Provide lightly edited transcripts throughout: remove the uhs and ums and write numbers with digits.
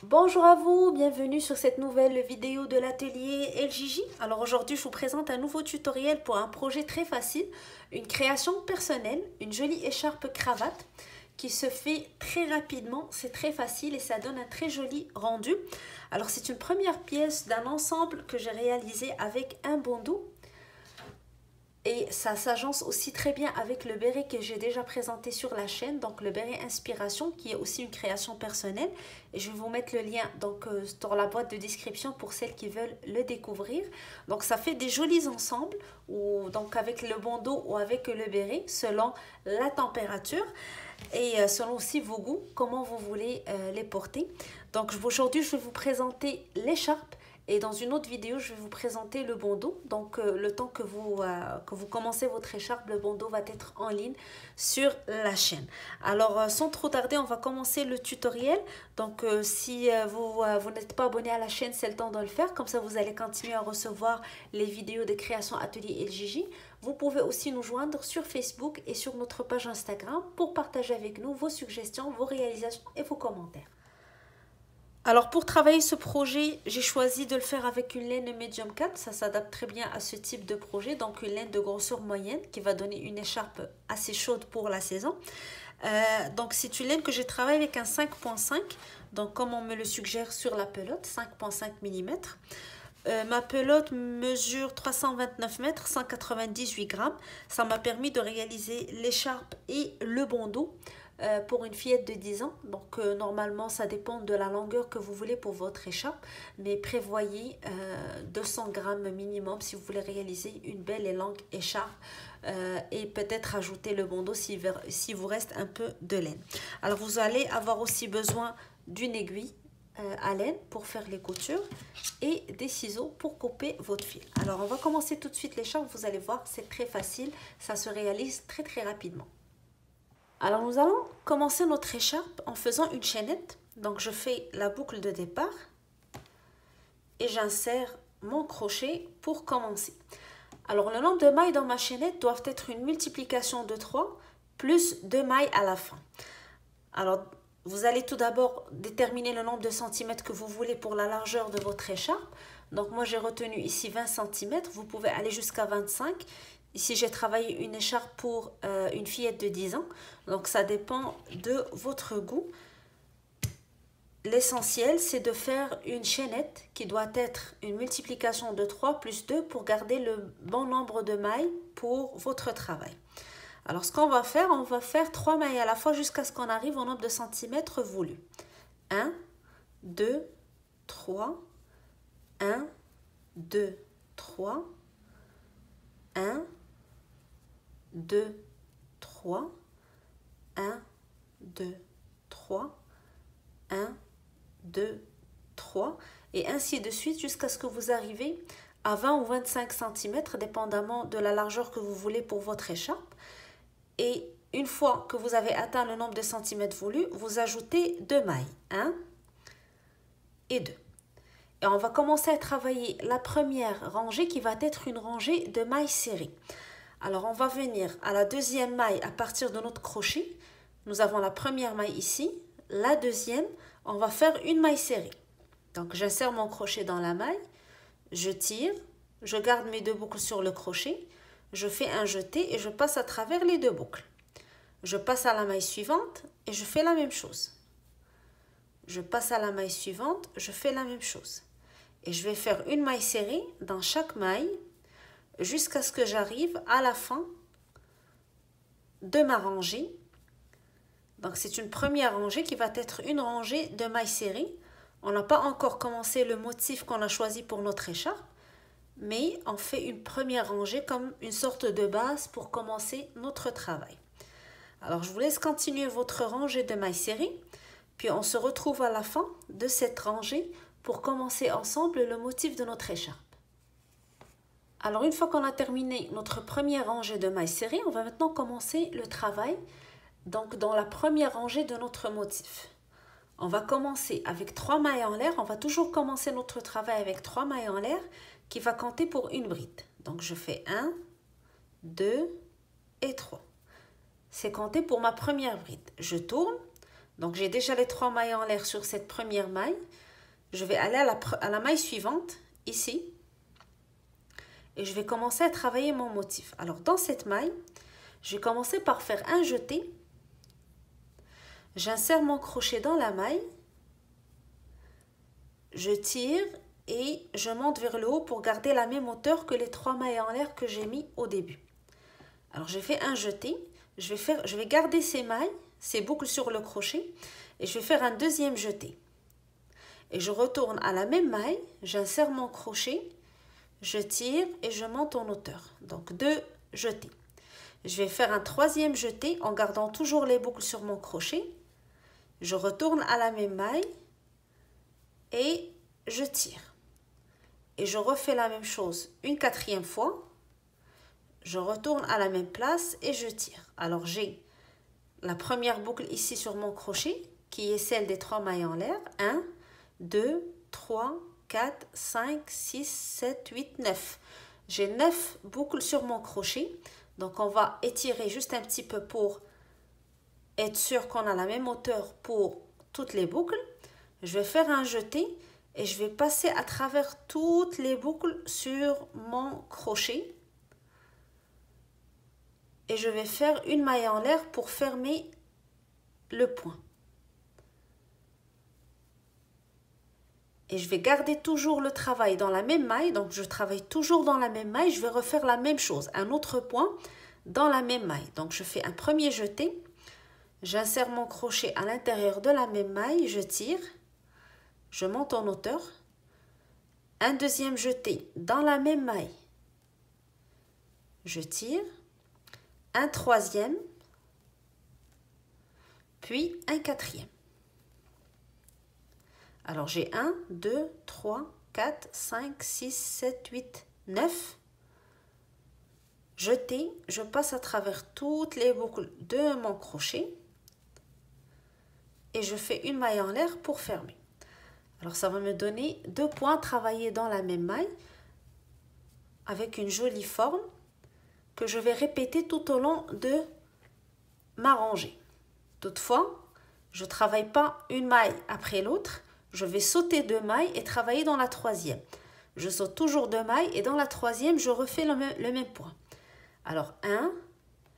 Bonjour à vous, bienvenue sur cette nouvelle vidéo de l'atelier LJJ. Alors aujourd'hui, je vous présente un nouveau tutoriel pour un projet très facile, une création personnelle, une jolie écharpe cravate qui se fait très rapidement, c'est très facile et ça donne un très joli rendu. Alors c'est une première pièce d'un ensemble que j'ai réalisé avec un bandeau. Et ça s'agence aussi très bien avec le béret que j'ai déjà présenté sur la chaîne, donc le béret Inspiration, qui est aussi une création personnelle. Et je vais vous mettre le lien dans la boîte de description pour celles qui veulent le découvrir. Donc ça fait des jolis ensembles, donc avec le bandeau ou avec le béret, selon la température et selon aussi vos goûts, comment vous voulez les porter. Donc aujourd'hui, je vais vous présenter l'écharpe. Et dans une autre vidéo, je vais vous présenter le bandeau. Donc, le temps que vous commencez votre écharpe, le bandeau va être en ligne sur la chaîne. Alors, sans trop tarder, on va commencer le tutoriel. Donc, si vous n'êtes pas abonné à la chaîne, c'est le temps de le faire. Comme ça, vous allez continuer à recevoir les vidéos de création Atelier LJJ. Vous pouvez aussi nous joindre sur Facebook et sur notre page Instagram pour partager avec nous vos suggestions, vos réalisations et vos commentaires. Alors pour travailler ce projet, j'ai choisi de le faire avec une laine médium 4, ça s'adapte très bien à ce type de projet, donc une laine de grosseur moyenne qui va donner une écharpe assez chaude pour la saison. Donc c'est une laine que j'ai travaillé avec un 5.5, donc comme on me le suggère sur la pelote, 5.5 mm. Ma pelote mesure 329 mètres, 198 grammes. Ça m'a permis de réaliser l'écharpe et le bandeau pour une fillette de 10 ans. Donc normalement, ça dépend de la longueur que vous voulez pour votre écharpe. Mais prévoyez 200 grammes minimum si vous voulez réaliser une belle et longue écharpe. Et peut-être ajouter le bandeau s'il vous reste un peu de laine. Alors vous allez avoir aussi besoin d'une aiguille à laine pour faire les coutures et des ciseaux pour couper votre fil. Alors on va commencer tout de suite l'écharpe, vous allez voir c'est très facile, ça se réalise très rapidement. Alors nous allons commencer notre écharpe en faisant une chaînette. Donc je fais la boucle de départ et j'insère mon crochet pour commencer. Alors le nombre de mailles dans ma chaînette doivent être une multiplication de 3 plus 2 mailles à la fin. Alors vous allez tout d'abord déterminer le nombre de centimètres que vous voulez pour la largeur de votre écharpe. Donc moi j'ai retenu ici 20 cm, vous pouvez aller jusqu'à 25. Ici j'ai travaillé une écharpe pour une fillette de 10 ans. Donc ça dépend de votre goût. L'essentiel c'est de faire une chaînette qui doit être une multiplication de 3 plus 2 pour garder le bon nombre de mailles pour votre travail. Alors, ce qu'on va faire, on va faire 3 mailles à la fois jusqu'à ce qu'on arrive au nombre de centimètres voulu. 1, 2, 3, 1, 2, 3, 1, 2, 3, 1, 2, 3, 1, 2, 3, et ainsi de suite jusqu'à ce que vous arrivez à 20 ou 25 cm, dépendamment de la largeur que vous voulez pour votre écharpe. Et une fois que vous avez atteint le nombre de centimètres voulu, vous ajoutez 2 mailles, 1 et 2. Et on va commencer à travailler la première rangée qui va être une rangée de mailles serrées. Alors on va venir à la deuxième maille à partir de notre crochet. Nous avons la première maille ici, la deuxième, on va faire une maille serrée. Donc j'insère mon crochet dans la maille, je tire, je garde mes 2 boucles sur le crochet. Je fais un jeté et je passe à travers les 2 boucles. Je passe à la maille suivante et je fais la même chose. Je passe à la maille suivante, je fais la même chose. Et je vais faire une maille serrée dans chaque maille jusqu'à ce que j'arrive à la fin de ma rangée. Donc c'est une première rangée qui va être une rangée de mailles serrées. On n'a pas encore commencé le motif qu'on a choisi pour notre écharpe. Mais on fait une première rangée comme une sorte de base pour commencer notre travail. Alors je vous laisse continuer votre rangée de mailles serrées, puis on se retrouve à la fin de cette rangée pour commencer ensemble le motif de notre écharpe. Alors une fois qu'on a terminé notre première rangée de mailles serrées, on va maintenant commencer le travail donc dans la première rangée de notre motif. On va commencer avec 3 mailles en l'air, on va toujours commencer notre travail avec 3 mailles en l'air qui va compter pour une bride. Donc je fais 1, 2 et 3. C'est compté pour ma première bride. Je tourne, Donc j'ai déjà les 3 mailles en l'air sur cette première maille. Je vais aller à la maille suivante, ici. Et je vais commencer à travailler mon motif. Alors dans cette maille, je vais commencer par faire un jeté. J'insère mon crochet dans la maille. Je tire et je monte vers le haut pour garder la même hauteur que les 3 mailles en l'air que j'ai mis au début. Alors j'ai fait un jeté. Je vais garder ces mailles, ces boucles sur le crochet et je vais faire un deuxième jeté. Et je retourne à la même maille, j'insère mon crochet, je tire et je monte en hauteur. Donc 2 jetés. Je vais faire un troisième jeté en gardant toujours les boucles sur mon crochet. Je retourne à la même maille et je tire. Et je refais la même chose une quatrième fois. Je retourne à la même place et je tire. Alors j'ai la première boucle ici sur mon crochet qui est celle des 3 mailles en l'air. 1, 2, 3, 4, 5, 6, 7, 8, 9. J'ai 9 boucles sur mon crochet. Donc on va étirer juste un petit peu pour être sûr qu'on a la même hauteur pour toutes les boucles. Je vais faire un jeté et je vais passer à travers toutes les boucles sur mon crochet. Et je vais faire une maille en l'air pour fermer le point. Et je vais garder toujours le travail dans la même maille. Donc je travaille toujours dans la même maille. Je vais refaire la même chose. Un autre point dans la même maille. Donc je fais un premier jeté. J'insère mon crochet à l'intérieur de la même maille. Je tire. Je monte en hauteur. Un deuxième jeté dans la même maille. Je tire. Un troisième, puis un quatrième. Alors j'ai 1, 2, 3, 4, 5, 6, 7, 8, 9. Jeté, je passe à travers toutes les boucles de mon crochet et je fais une maille en l'air pour fermer. Alors ça va me donner 2 points travaillés dans la même maille avec une jolie forme que je vais répéter tout au long de ma rangée. Toutefois, je ne travaille pas une maille après l'autre. Je vais sauter 2 mailles et travailler dans la troisième. Je saute toujours 2 mailles et dans la troisième, je refais le même point. Alors 1,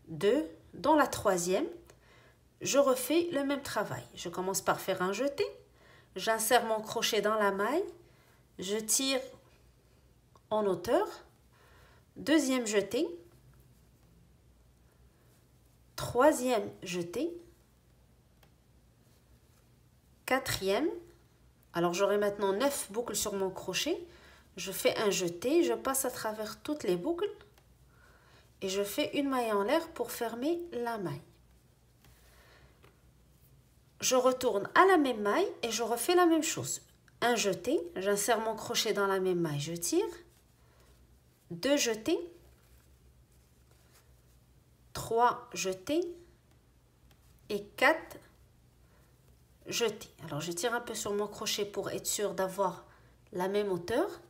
2, dans la troisième, je refais le même travail. Je commence par faire un jeté. J'insère mon crochet dans la maille. Je tire en hauteur. Deuxième jeté. Troisième jeté, quatrième, alors j'aurai maintenant 9 boucles sur mon crochet, je fais un jeté, je passe à travers toutes les boucles et je fais une maille en l'air pour fermer la maille. Je retourne à la même maille et je refais la même chose. Un jeté, j'insère mon crochet dans la même maille, je tire, 2 jetés, 3 jetés et 4 jetés. Alors je tire un peu sur mon crochet pour être sûr d'avoir la même hauteur.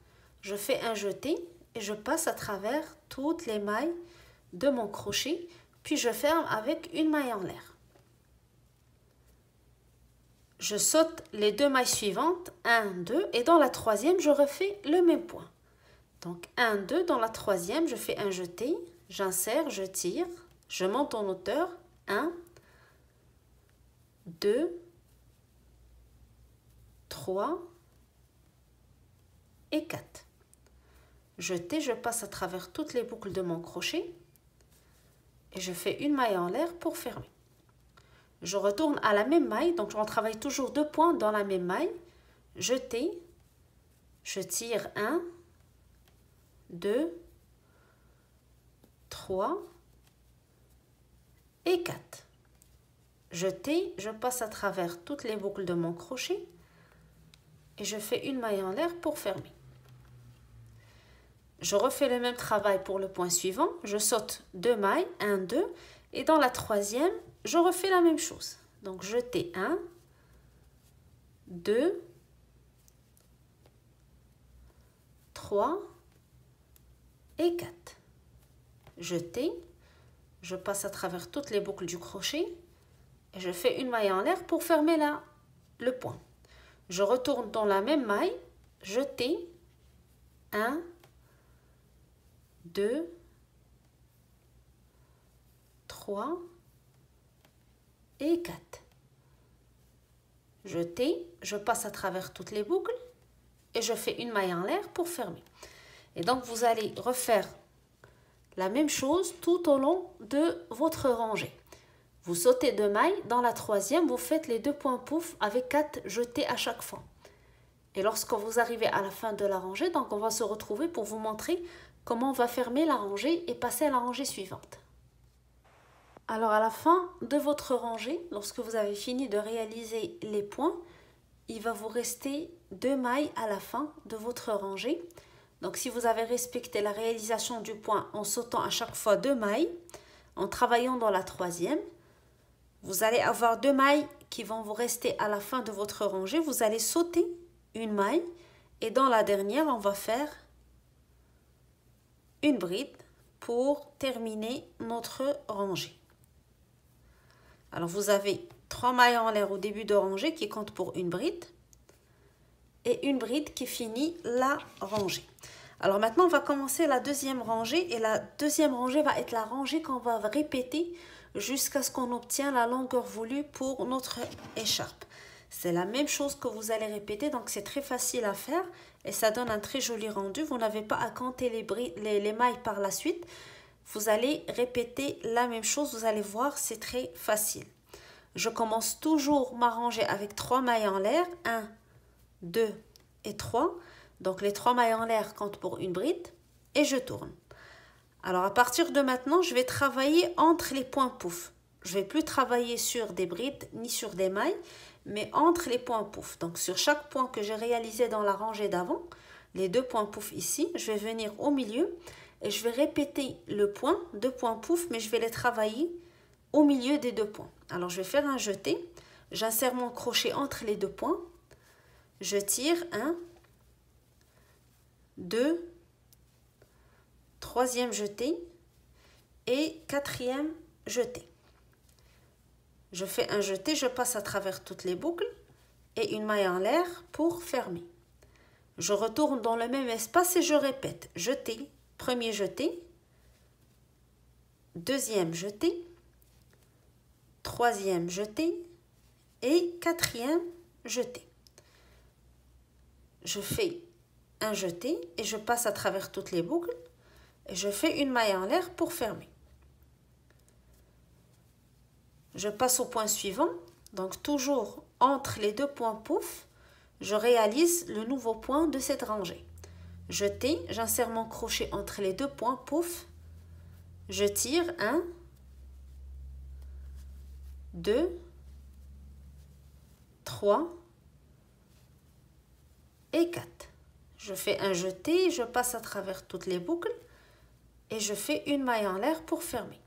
Je fais un jeté et je passe à travers toutes les mailles de mon crochet, puis je ferme avec une maille en l'air. Je saute les 2 mailles suivantes, 1, 2, et dans la troisième, je refais le même point. Donc 1, 2, dans la troisième, je fais un jeté, j'insère, je tire, je monte en hauteur, 1, 2, 3 et 4. Jeté, je passe à travers toutes les boucles de mon crochet et je fais une maille en l'air pour fermer. Je retourne à la même maille, donc on travaille toujours 2 points dans la même maille. Jeté, je tire 1, 2, 3 et 4. Jeté, je passe à travers toutes les boucles de mon crochet et je fais une maille en l'air pour fermer. Je refais le même travail pour le point suivant. Je saute 2 mailles, 1, 2, et dans la troisième, je refais la même chose. Donc jeté 1, 2, 3 et 4. Jeté, je passe à travers toutes les boucles du crochet et je fais une maille en l'air pour fermer le point. Je retourne dans la même maille, jeter 1, 2, 3 et 4. Jeter, je passe à travers toutes les boucles et je fais une maille en l'air pour fermer. Et donc vous allez refaire la même chose tout au long de votre rangée. Vous sautez 2 mailles, dans la troisième, vous faites les 2 points pouf avec 4 jetés à chaque fois. Et lorsque vous arrivez à la fin de la rangée, donc on va se retrouver pour vous montrer comment on va fermer la rangée et passer à la rangée suivante. Alors à la fin de votre rangée, lorsque vous avez fini de réaliser les points, il va vous rester 2 mailles à la fin de votre rangée. Donc si vous avez respecté la réalisation du point en sautant à chaque fois 2 mailles, en travaillant dans la troisième, vous allez avoir 2 mailles qui vont vous rester à la fin de votre rangée. Vous allez sauter une maille et dans la dernière, on va faire une bride pour terminer notre rangée. Alors vous avez 3 mailles en l'air au début de rangée qui comptent pour une bride et une bride qui finit la rangée. Alors maintenant, on va commencer la deuxième rangée et la deuxième rangée va être la rangée qu'on va répéter jusqu'à ce qu'on obtienne la longueur voulue pour notre écharpe. C'est la même chose que vous allez répéter, donc c'est très facile à faire et ça donne un très joli rendu. Vous n'avez pas à compter les mailles par la suite. Vous allez répéter la même chose, vous allez voir, c'est très facile. Je commence toujours ma rangée avec 3 mailles en l'air, 1, 2 et 3. Donc les 3 mailles en l'air comptent pour une bride et je tourne. Alors à partir de maintenant, je vais travailler entre les points pouf. Je ne vais plus travailler sur des brides ni sur des mailles, mais entre les points pouf. Donc sur chaque point que j'ai réalisé dans la rangée d'avant, les 2 points pouf ici, je vais venir au milieu et je vais répéter le point, 2 points pouf, mais je vais les travailler au milieu des 2 points. Alors je vais faire un jeté, j'insère mon crochet entre les 2 points, je tire 1, 2, troisième jeté et quatrième jeté. Je fais un jeté, je passe à travers toutes les boucles et une maille en l'air pour fermer. Je retourne dans le même espace et je répète. Jeté, premier jeté, deuxième jeté, troisième jeté et quatrième jeté. Je fais un jeté et je passe à travers toutes les boucles et je fais une maille en l'air pour fermer. Je passe au point suivant, donc toujours entre les 2 points pouf, je réalise le nouveau point de cette rangée. Jeté, j'insère mon crochet entre les 2 points pouf, je tire 1, 2, 3 et 4. Je fais un jeté, je passe à travers toutes les boucles et je fais une maille en l'air pour fermer.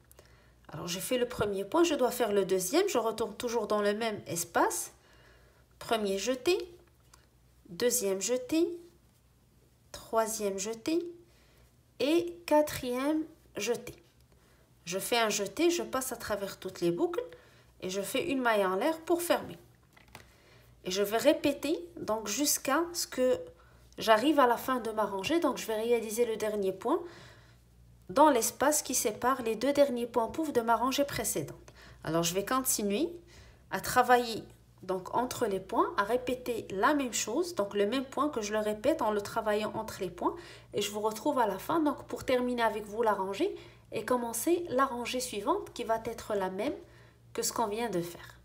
Alors j'ai fait le premier point, je dois faire le deuxième, je retourne toujours dans le même espace. Premier jeté, deuxième jeté, troisième jeté et quatrième jeté. Je fais un jeté, je passe à travers toutes les boucles et je fais une maille en l'air pour fermer. Et je vais répéter donc jusqu'à ce que j'arrive à la fin de ma rangée, donc je vais réaliser le dernier point dans l'espace qui sépare les 2 derniers points pouf de ma rangée précédente. Alors je vais continuer à travailler donc entre les points, à répéter la même chose, donc le même point que je le répète en le travaillant entre les points et je vous retrouve à la fin donc pour terminer avec vous la rangée et commencer la rangée suivante qui va être la même que ce qu'on vient de faire.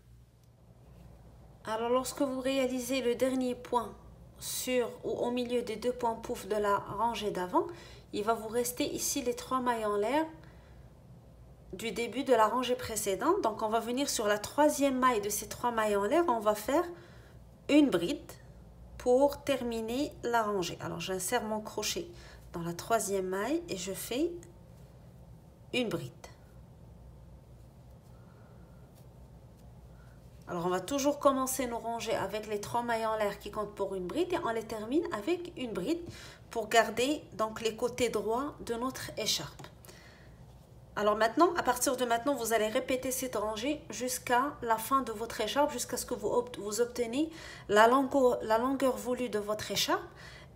Alors lorsque vous réalisez le dernier point sur ou au milieu des 2 points pouf de la rangée d'avant, il va vous rester ici les 3 mailles en l'air du début de la rangée précédente. Donc on va venir sur la troisième maille de ces 3 mailles en l'air, on va faire une bride pour terminer la rangée. Alors j'insère mon crochet dans la troisième maille et je fais une bride. Alors on va toujours commencer nos rangées avec les 3 mailles en l'air qui comptent pour une bride et on les termine avec une bride pour garder donc les côtés droits de notre écharpe. Alors maintenant, à partir de maintenant, vous allez répéter cette rangée jusqu'à la fin de votre écharpe, jusqu'à ce que vous obtenez la longueur voulue de votre écharpe.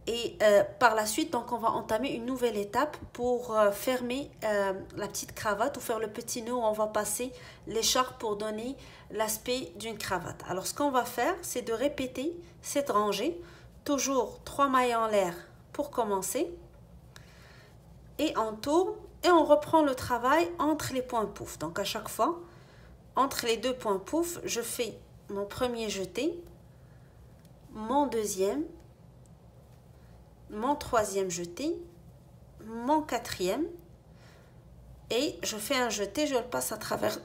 Et par la suite, donc, on va entamer une nouvelle étape pour fermer la petite cravate ou faire le petit nœud où on va passer l'écharpe pour donner l'aspect d'une cravate. Alors, ce qu'on va faire, c'est de répéter cette rangée. Toujours 3 mailles en l'air pour commencer. Et on tourne et on reprend le travail entre les points pouf. Donc, à chaque fois, entre les deux points pouf, je fais mon premier jeté, mon deuxième, mon troisième jeté, mon quatrième et je fais un jeté, je le passe à travers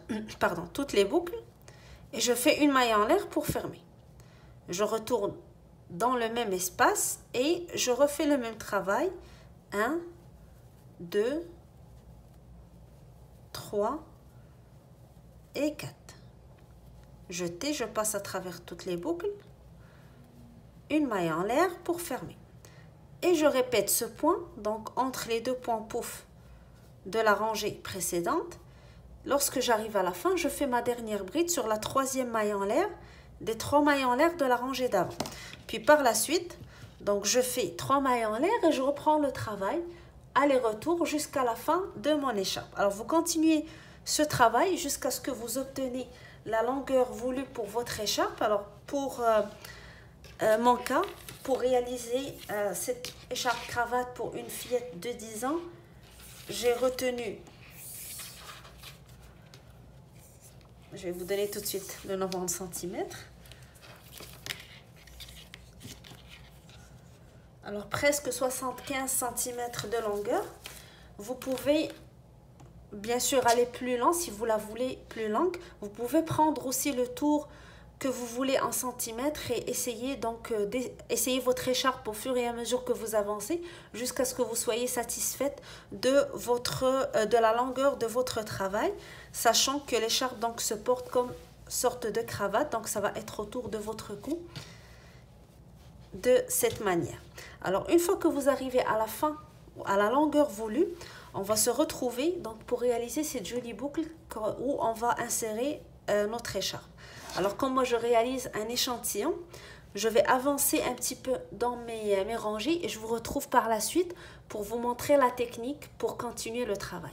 toutes les boucles et je fais une maille en l'air pour fermer. Je retourne dans le même espace et je refais le même travail. 1, 2, 3 et 4. Jeté, je passe à travers toutes les boucles, une maille en l'air pour fermer. Et je répète ce point, donc entre les deux points pouf de la rangée précédente. Lorsque j'arrive à la fin, je fais ma dernière bride sur la troisième maille en l'air des 3 mailles en l'air de la rangée d'avant. Puis par la suite, donc je fais 3 mailles en l'air et je reprends le travail aller-retour jusqu'à la fin de mon écharpe. Alors vous continuez ce travail jusqu'à ce que vous obtenez la longueur voulue pour votre écharpe. Alors pour mon cas, pour réaliser cette écharpe cravate pour une fillette de 10 ans, j'ai retenu, je vais vous donner tout de suite le nombre en centimètres. Alors presque 75 cm de longueur. Vous pouvez bien sûr aller plus lent si vous la voulez plus longue. Vous pouvez prendre aussi le tour que vous voulez en centimètres et essayer donc essayer votre écharpe au fur et à mesure que vous avancez jusqu'à ce que vous soyez satisfaite de la longueur de votre travail, sachant que l'écharpe donc se porte comme sorte de cravate, donc ça va être autour de votre cou de cette manière. Alors une fois que vous arrivez à la fin, à la longueur voulue, on va se retrouver donc pour réaliser cette jolie boucle où on va insérer notre écharpe. Alors comme moi je réalise un échantillon, je vais avancer un petit peu dans mes rangées et je vous retrouve par la suite pour vous montrer la technique pour continuer le travail.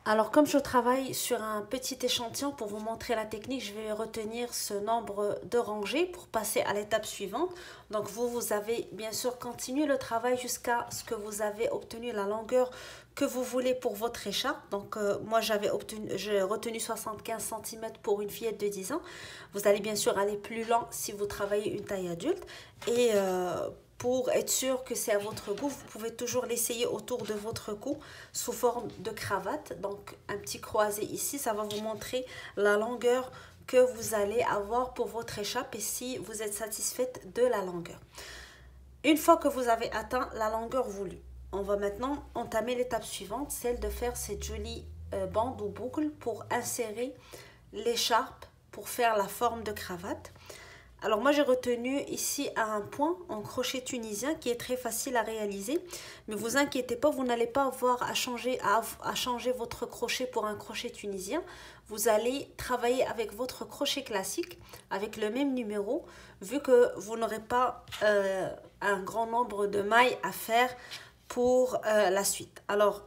Alors comme je travaille sur un petit échantillon pour vous montrer la technique, je vais retenir ce nombre de rangées pour passer à l'étape suivante. Donc vous avez bien sûr continué le travail jusqu'à ce que vous avez obtenu la longueur que vous voulez pour votre écharpe. Donc moi j'ai retenu 75 cm pour une fillette de 10 ans. Vous allez bien sûr aller plus lent si vous travaillez une taille adulte. Et pour être sûr que c'est à votre goût, vous pouvez toujours l'essayer autour de votre cou sous forme de cravate. Donc un petit croisé ici, ça va vous montrer la longueur que vous allez avoir pour votre écharpe et si vous êtes satisfaite de la longueur. Une fois que vous avez atteint la longueur voulue, on va maintenant entamer l'étape suivante, celle de faire cette jolie bande ou boucle pour insérer l'écharpe pour faire la forme de cravate. Alors moi j'ai retenu ici un point en crochet tunisien qui est très facile à réaliser. Mais vous inquiétez pas, vous n'allez pas avoir à changer votre crochet pour un crochet tunisien. Vous allez travailler avec votre crochet classique, avec le même numéro, vu que vous n'aurez pas un grand nombre de mailles à faire pour la suite. Alors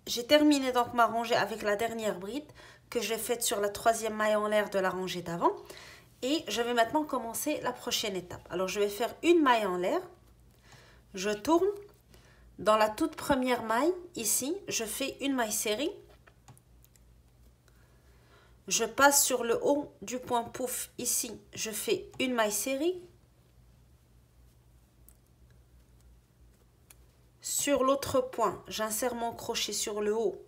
j'ai terminé donc ma rangée avec la dernière bride que j'ai faite sur la troisième maille en l'air de la rangée d'avant. Et je vais maintenant commencer la prochaine étape. Alors, je vais faire une maille en l'air. Je tourne. Dans la toute première maille, ici, je fais une maille serrée. Je passe sur le haut du point pouf. Ici, je fais une maille serrée. Sur l'autre point, j'insère mon crochet sur le haut.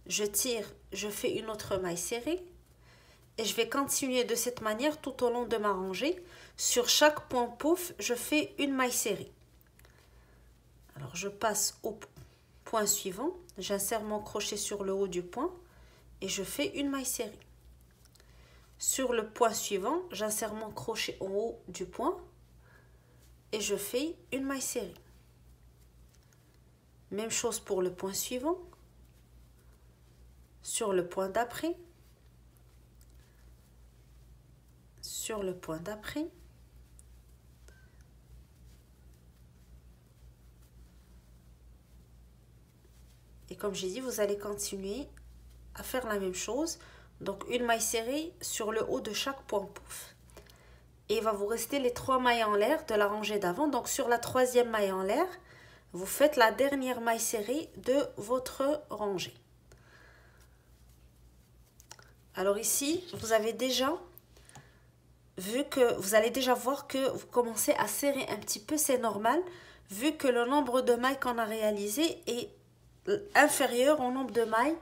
Je tire, je fais une autre maille serrée. Et je vais continuer de cette manière tout au long de ma rangée. Sur chaque point pouf, je fais une maille serrée. Alors, je passe au point suivant. J'insère mon crochet sur le haut du point et je fais une maille serrée. Sur le point suivant, j'insère mon crochet en haut du point et je fais une maille serrée. Même chose pour le point suivant. sur le point d'après, sur le point d'après, et comme j'ai dit, vous allez continuer à faire la même chose. Donc une maille serrée sur le haut de chaque point pouf. Et il va vous rester les 3 mailles en l'air de la rangée d'avant. Donc sur la 3e maille en l'air, vous faites la dernière maille serrée de votre rangée. Alors ici, vous avez déjà vu que vous allez déjà voir que vous commencez à serrer un petit peu, c'est normal, vu que le nombre de mailles qu'on a réalisé est inférieur au nombre de mailles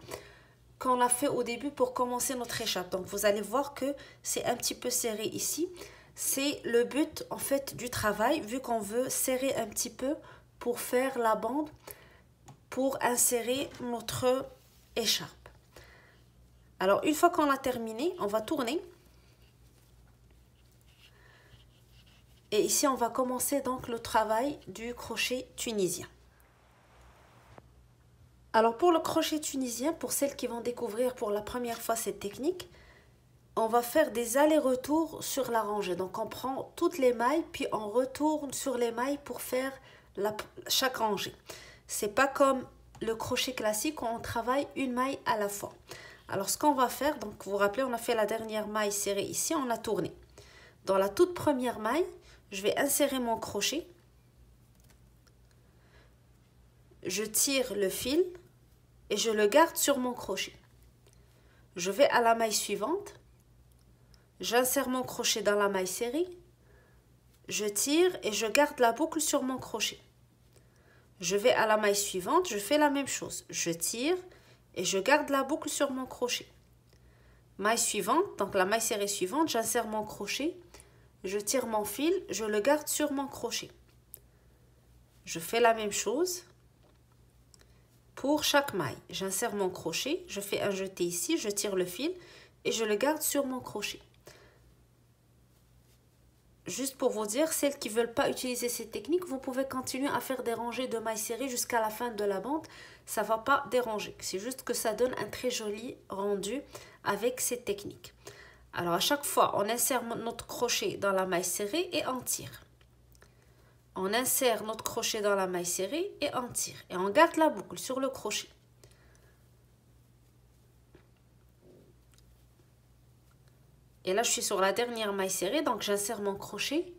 qu'on a fait au début pour commencer notre écharpe. Donc vous allez voir que c'est un petit peu serré ici. C'est le but en fait du travail, vu qu'on veut serrer un petit peu pour faire la bande, pour insérer notre écharpe. Alors une fois qu'on a terminé, on va tourner. Et ici on va commencer donc le travail du crochet tunisien. Alors pour le crochet tunisien, pour celles qui vont découvrir pour la première fois cette technique, on va faire des allers-retours sur la rangée. Donc on prend toutes les mailles, puis on retourne sur les mailles pour faire chaque rangée. C'est pas comme le crochet classique où on travaille une maille à la fois. Alors ce qu'on va faire, donc vous vous rappelez, on a fait la dernière maille serrée ici, on a tourné. Dans la toute première maille, je vais insérer mon crochet. Je tire le fil et je le garde sur mon crochet. Je vais à la maille suivante. J'insère mon crochet dans la maille serrée. Je tire et je garde la boucle sur mon crochet. Je vais à la maille suivante, je fais la même chose. Je tire et je garde la boucle sur mon crochet. Maille suivante, donc la maille serrée suivante, j'insère mon crochet. Je tire mon fil, je le garde sur mon crochet. Je fais la même chose pour chaque maille. J'insère mon crochet, je fais un jeté ici, je tire le fil et je le garde sur mon crochet. Juste pour vous dire, celles qui ne veulent pas utiliser cette technique, vous pouvez continuer à faire des rangées de mailles serrées jusqu'à la fin de la bande. Ça ne va pas déranger. C'est juste que ça donne un très joli rendu avec cette technique. Alors à chaque fois, on insère notre crochet dans la maille serrée et on tire. On insère notre crochet dans la maille serrée et on tire. Et on garde la boucle sur le crochet. Et là, je suis sur la dernière maille serrée, donc j'insère mon crochet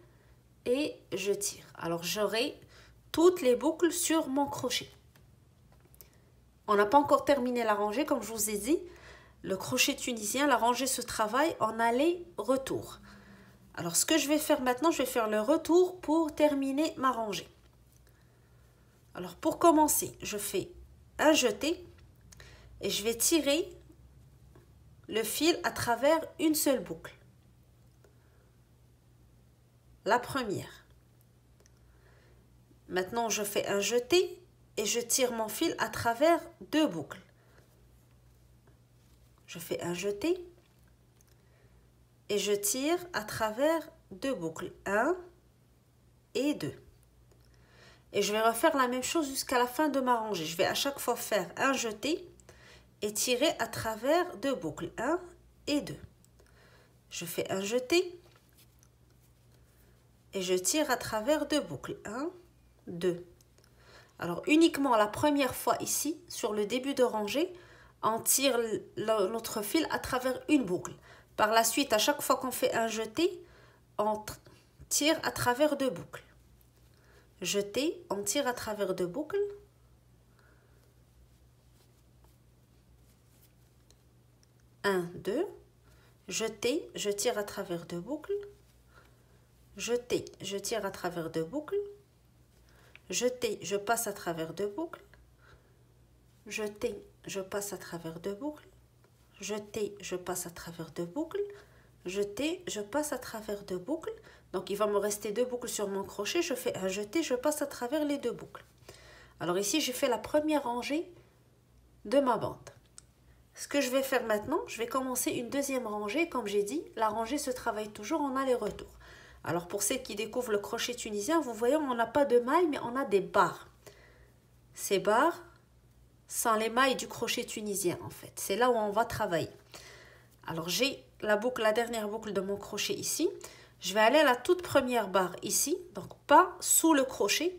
et je tire. Alors, j'aurai toutes les boucles sur mon crochet. On n'a pas encore terminé la rangée, comme je vous ai dit. Le crochet tunisien, la rangée se travaille en aller-retour. Alors, ce que je vais faire maintenant, je vais faire le retour pour terminer ma rangée. Alors, pour commencer, je fais un jeté et je vais tirer le fil à travers une seule boucle. La première. Maintenant, je fais un jeté et je tire mon fil à travers deux boucles. Je fais un jeté et je tire à travers deux boucles. 1 et 2. Et je vais refaire la même chose jusqu'à la fin de ma rangée. Je vais à chaque fois faire un jeté et tirer à travers deux boucles, 1 et 2. Je fais un jeté et je tire à travers deux boucles, 1, 2. Alors uniquement la première fois ici, sur le début de rangée, on tire notre fil à travers une boucle. Par la suite, à chaque fois qu'on fait un jeté, on tire à travers deux boucles. Jeté, on tire à travers deux boucles. Un, deux, jeté, je tire à travers deux boucles, jeté, je tire à travers deux boucles, jeté, je passe à travers deux boucles, jeté, je passe à travers deux boucles, jeté, je passe à travers deux boucles, jeté, je passe à travers deux boucles. Donc il va me rester deux boucles sur mon crochet, je fais un jeté, je passe à travers les deux boucles. Alors ici, j'ai fait la première rangée de ma bande. Ce que je vais faire maintenant, je vais commencer une deuxième rangée. Comme j'ai dit, la rangée se travaille toujours en aller-retour. Alors pour celles qui découvrent le crochet tunisien, vous voyez, on n'a pas de mailles, mais on a des barres. Ces barres, sans les mailles du crochet tunisien en fait. C'est là où on va travailler. Alors j'ai la boucle, la dernière boucle de mon crochet ici. Je vais aller à la toute première barre ici, donc pas sous le crochet,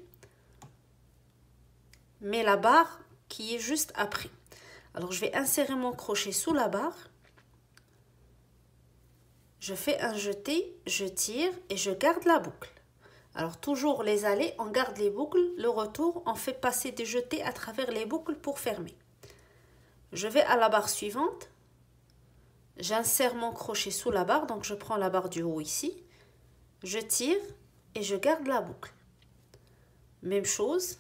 mais la barre qui est juste après. Alors je vais insérer mon crochet sous la barre. Je fais un jeté, je tire et je garde la boucle. Alors toujours les allées, on garde les boucles, le retour, on fait passer des jetés à travers les boucles pour fermer. Je vais à la barre suivante, j'insère mon crochet sous la barre, donc je prends la barre du haut ici, je tire et je garde la boucle. Même chose,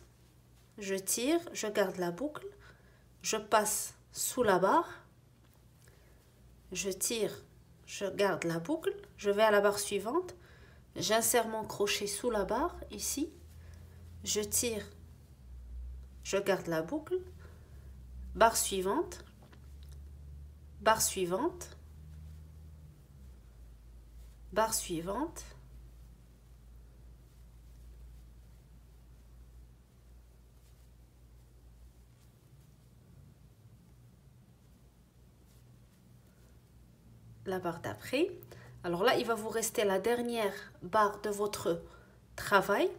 je tire, je garde la boucle, je passe sous la barre, je tire, je garde la boucle, je vais à la barre suivante, j'insère mon crochet sous la barre ici, je tire, je garde la boucle, barre suivante, barre suivante, barre suivante, la barre d'après. Alors là, il va vous rester la dernière barre de votre travail.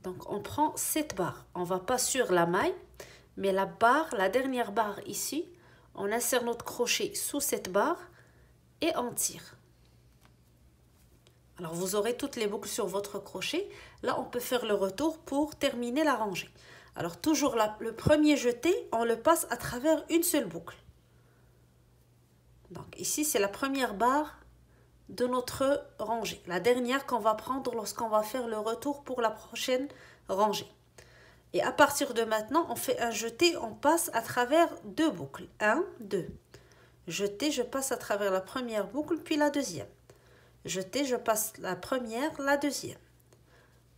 Donc, on prend cette barre. On ne va pas sur la maille, mais la barre, la dernière barre ici, on insère notre crochet sous cette barre et on tire. Alors, vous aurez toutes les boucles sur votre crochet. Là, on peut faire le retour pour terminer la rangée. Alors, toujours le premier jeté, on le passe à travers une seule boucle. Donc, ici, c'est la première barre de notre rangée, la dernière qu'on va prendre lorsqu'on va faire le retour pour la prochaine rangée. Et à partir de maintenant, on fait un jeté, on passe à travers deux boucles. 1, 2. Jeté, je passe à travers la première boucle, puis la deuxième. Jeté, je passe la première, la deuxième.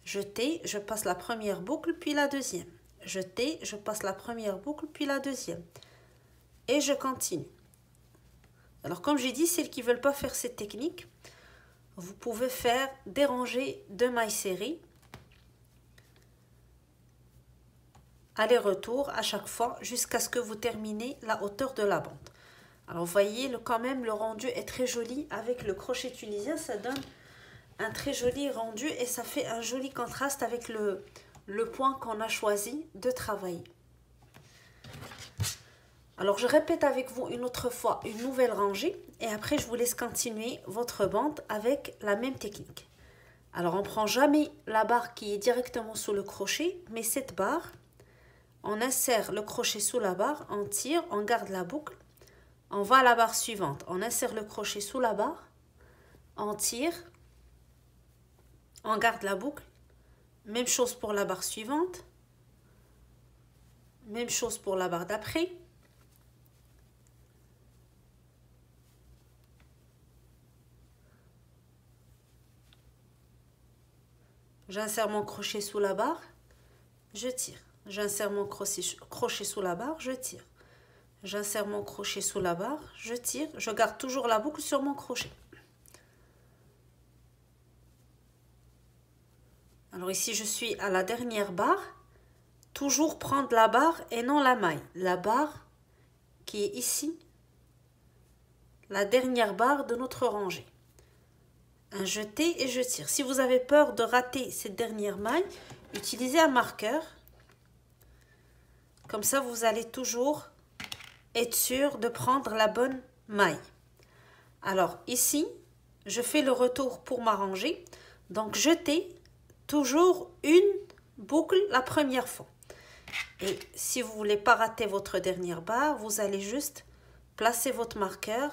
Jeté, je passe la première boucle, puis la deuxième. Jeté, je passe la première boucle, puis la deuxième. Et je continue. Alors, comme j'ai dit, celles qui ne veulent pas faire cette technique, vous pouvez faire des rangées de mailles serrées, aller-retour à chaque fois, jusqu'à ce que vous terminez la hauteur de la bande. Alors, vous voyez, quand même, le rendu est très joli. Avec le crochet tunisien, ça donne un très joli rendu et ça fait un joli contraste avec le point qu'on a choisi de travailler. Alors, je répète avec vous une autre fois une nouvelle rangée et après, je vous laisse continuer votre bande avec la même technique. Alors, on ne prend jamais la barre qui est directement sous le crochet, mais cette barre, on insère le crochet sous la barre, on tire, on garde la boucle, on va à la barre suivante, on insère le crochet sous la barre, on tire, on garde la boucle, même chose pour la barre suivante, même chose pour la barre d'après. J'insère mon crochet sous la barre, je tire. J'insère mon crochet sous la barre, je tire. J'insère mon crochet sous la barre, je tire. Je garde toujours la boucle sur mon crochet. Alors ici, je suis à la dernière barre. Toujours prendre la barre et non la maille. La barre qui est ici, la dernière barre de notre rangée. Un jeté et je tire. Si vous avez peur de rater cette dernière maille, utilisez un marqueur. Comme ça, vous allez toujours être sûr de prendre la bonne maille. Alors ici, je fais le retour pour ma rangée. Donc, jetez toujours une boucle la première fois. Et si vous ne voulez pas rater votre dernière barre, vous allez juste placer votre marqueur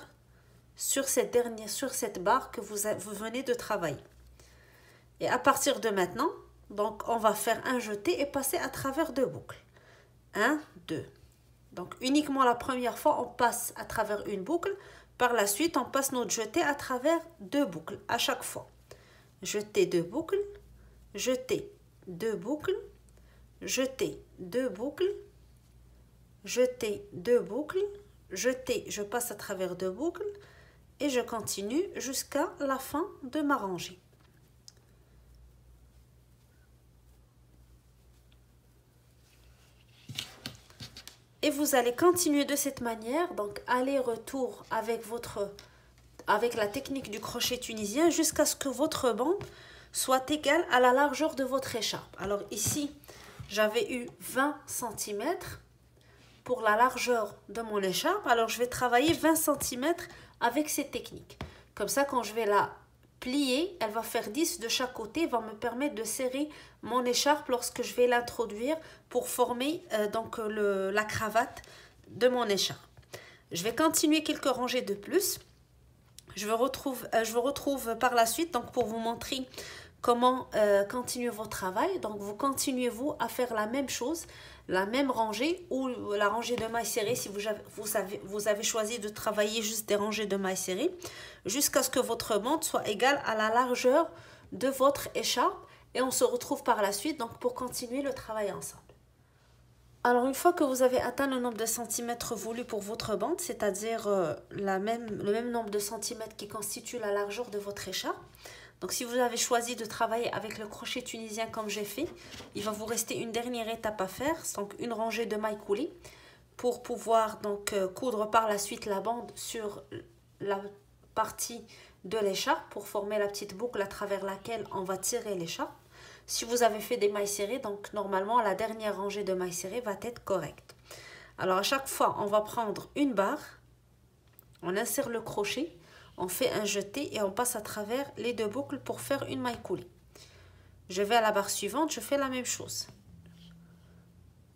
sur cette barre que vous venez de travailler. Et à partir de maintenant, donc on va faire un jeté et passer à travers deux boucles. 1, 2. Donc uniquement la première fois, on passe à travers une boucle. Par la suite, on passe notre jeté à travers deux boucles à chaque fois. Jeté, deux boucles, jeté, deux boucles, jeté, deux boucles, jeté, deux boucles, jeté, je passe à travers deux boucles et je continue jusqu'à la fin de ma rangée. Et vous allez continuer de cette manière, donc aller-retour avec la technique du crochet tunisien jusqu'à ce que votre bande soit égale à la largeur de votre écharpe. Alors ici, j'avais eu 20 cm pour la largeur de mon écharpe. Alors je vais travailler 20 cm avec cette technique. Comme ça, quand je vais la plier, elle va faire 10 de chaque côté, va me permettre de serrer mon écharpe lorsque je vais l'introduire pour former la cravate de mon écharpe. Je vais continuer quelques rangées de plus. Je vous retrouve par la suite donc pour vous montrer comment continuer votre travail. Donc vous continuez à faire la même chose, la même rangée ou la rangée de mailles serrées si vous avez choisi de travailler juste des rangées de mailles serrées jusqu'à ce que votre bande soit égale à la largeur de votre écharpe et on se retrouve par la suite donc pour continuer le travail ensemble. Alors une fois que vous avez atteint le nombre de centimètres voulu pour votre bande, c'est-à-dire le même nombre de centimètres qui constitue la largeur de votre écharpe, donc si vous avez choisi de travailler avec le crochet tunisien comme j'ai fait, il va vous rester une dernière étape à faire, donc une rangée de mailles coulées pour pouvoir donc coudre par la suite la bande sur la partie de l'écharpe pour former la petite boucle à travers laquelle on va tirer l'écharpe. Si vous avez fait des mailles serrées, donc normalement la dernière rangée de mailles serrées va être correcte. Alors à chaque fois, on va prendre une barre, on insère le crochet, on fait un jeté et on passe à travers les deux boucles pour faire une maille coulée. Je vais à la barre suivante, je fais la même chose.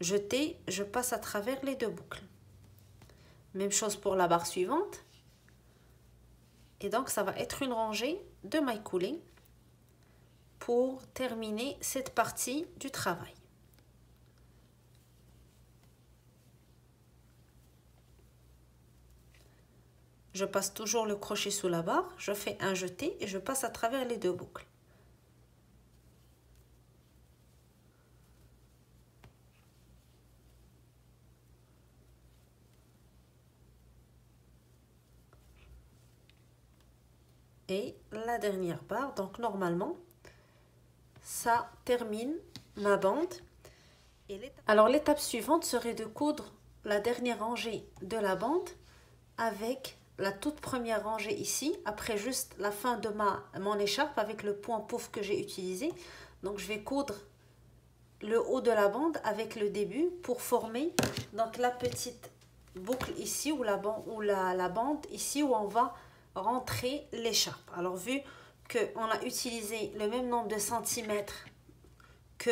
Jeté, je passe à travers les deux boucles. Même chose pour la barre suivante. Et donc ça va être une rangée de mailles coulées pour terminer cette partie du travail. Je passe toujours le crochet sous la barre, je fais un jeté et je passe à travers les deux boucles. Et la dernière barre, donc normalement, ça termine ma bande. Alors l'étape suivante serait de coudre la dernière rangée de la bande avec la toute première rangée ici, après juste la fin de mon écharpe avec le point pouf que j'ai utilisé. Donc je vais coudre le haut de la bande avec le début pour former donc la petite boucle ici ou la bande ici où on va rentrer l'écharpe. Alors vu qu'on a utilisé le même nombre de centimètres que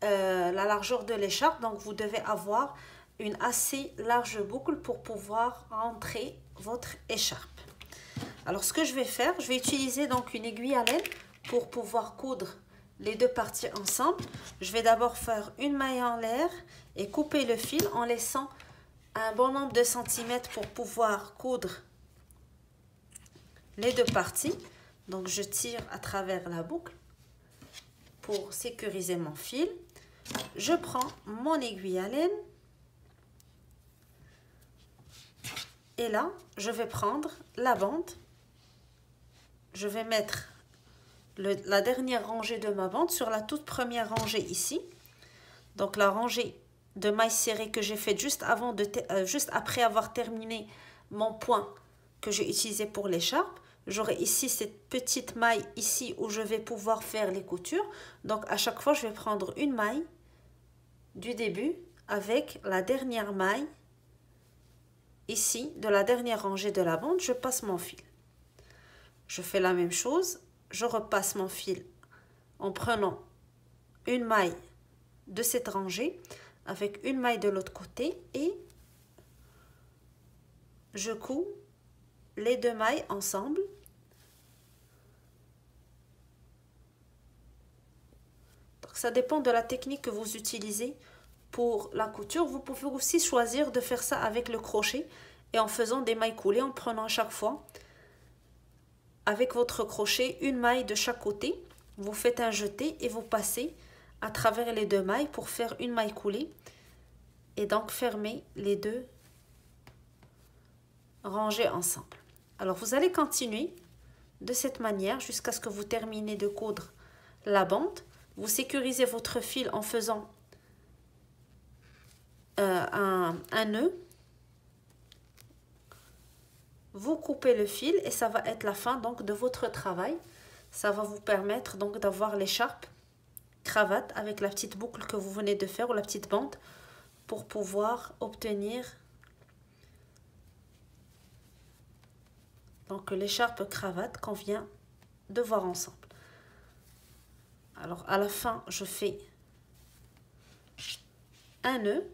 la largeur de l'écharpe, donc vous devez avoir une assez large boucle pour pouvoir rentrer votre écharpe. Alors ce que je vais faire, je vais utiliser donc une aiguille à laine pour pouvoir coudre les deux parties ensemble. Je vais d'abord faire une maille en l'air et couper le fil en laissant un bon nombre de centimètres pour pouvoir coudre les deux parties. Donc je tire à travers la boucle pour sécuriser mon fil. Je prends mon aiguille à laine et là je vais prendre la bande. Je vais mettre la dernière rangée de ma bande sur la toute première rangée ici. Donc la rangée de mailles serrées que j'ai faite juste après avoir terminé mon point que j'ai utilisé pour l'écharpe. J'aurai ici cette petite maille ici où je vais pouvoir faire les coutures. Donc à chaque fois, je vais prendre une maille du début avec la dernière maille ici de la dernière rangée de la bande. Je passe mon fil. Je fais la même chose. Je repasse mon fil en prenant une maille de cette rangée avec une maille de l'autre côté et je couds les deux mailles ensemble. Donc ça dépend de la technique que vous utilisez pour la couture. Vous pouvez aussi choisir de faire ça avec le crochet et en faisant des mailles coulées, en prenant à chaque fois avec votre crochet une maille de chaque côté. Vous faites un jeté et vous passez à travers les deux mailles pour faire une maille coulée et donc fermer les deux rangées ensemble. Alors vous allez continuer de cette manière jusqu'à ce que vous terminez de coudre la bande. Vous sécurisez votre fil en faisant un nœud, vous coupez le fil et ça va être la fin donc de votre travail. Ça va vous permettre donc d'avoir l'écharpe cravate avec la petite boucle que vous venez de faire ou la petite bande pour pouvoir obtenir donc l'écharpe cravate qu'on vient de voir ensemble. Alors à la fin, je fais un nœud,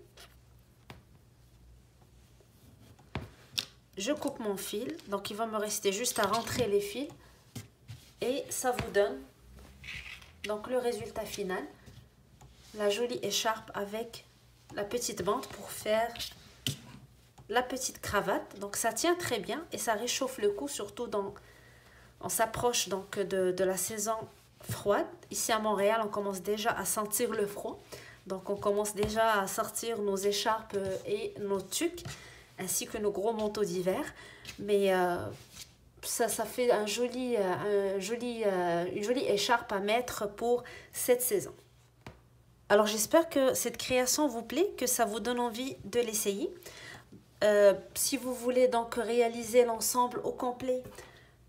je coupe mon fil, donc il va me rester juste à rentrer les fils et ça vous donne donc le résultat final, la jolie écharpe avec la petite bande pour faire la petite cravate. Donc ça tient très bien et ça réchauffe le cou, surtout on s'approche donc de la saison froide. Ici à Montréal, on commence déjà à sentir le froid. Donc on commence déjà à sortir nos écharpes et nos tuques, ainsi que nos gros manteaux d'hiver. Mais ça fait une jolie écharpe à mettre pour cette saison. Alors j'espère que cette création vous plaît, que ça vous donne envie de l'essayer. Si vous voulez donc réaliser l'ensemble au complet,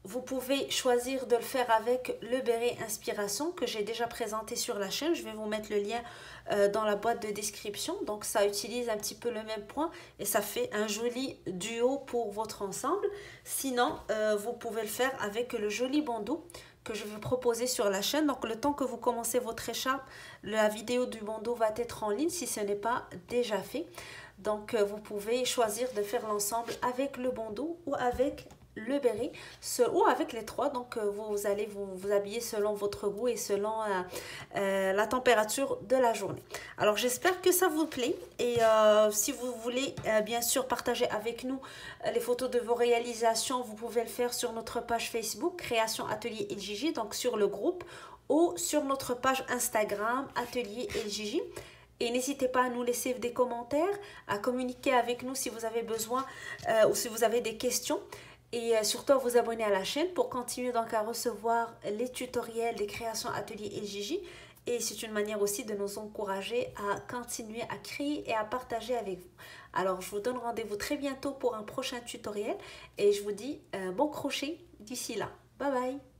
vous pouvez choisir de le faire avec le béret Inspiration que j'ai déjà présenté sur la chaîne. Je vais vous mettre le lien dans la boîte de description. Donc ça utilise un petit peu le même point et ça fait un joli duo pour votre ensemble. Sinon, vous pouvez le faire avec le joli bandeau que je vais proposer sur la chaîne. Donc le temps que vous commencez votre écharpe, la vidéo du bandeau va être en ligne si ce n'est pas déjà fait. Donc vous pouvez choisir de faire l'ensemble avec le bandeau ou avec le béret ou avec les trois. Donc vous allez vous habiller selon votre goût et selon la température de la journée. Alors j'espère que ça vous plaît et si vous voulez bien sûr partager avec nous les photos de vos réalisations, vous pouvez le faire sur notre page Facebook Création Atelier LJJ, donc sur le groupe, ou sur notre page Instagram Atelier LJJ. Et n'hésitez pas à nous laisser des commentaires, à communiquer avec nous si vous avez besoin ou si vous avez des questions. Et surtout à vous abonner à la chaîne pour continuer donc à recevoir les tutoriels des créations Atelier LJJ. Et c'est une manière aussi de nous encourager à continuer à créer et à partager avec vous. Alors je vous donne rendez-vous très bientôt pour un prochain tutoriel. Et je vous dis bon crochet d'ici là. Bye bye!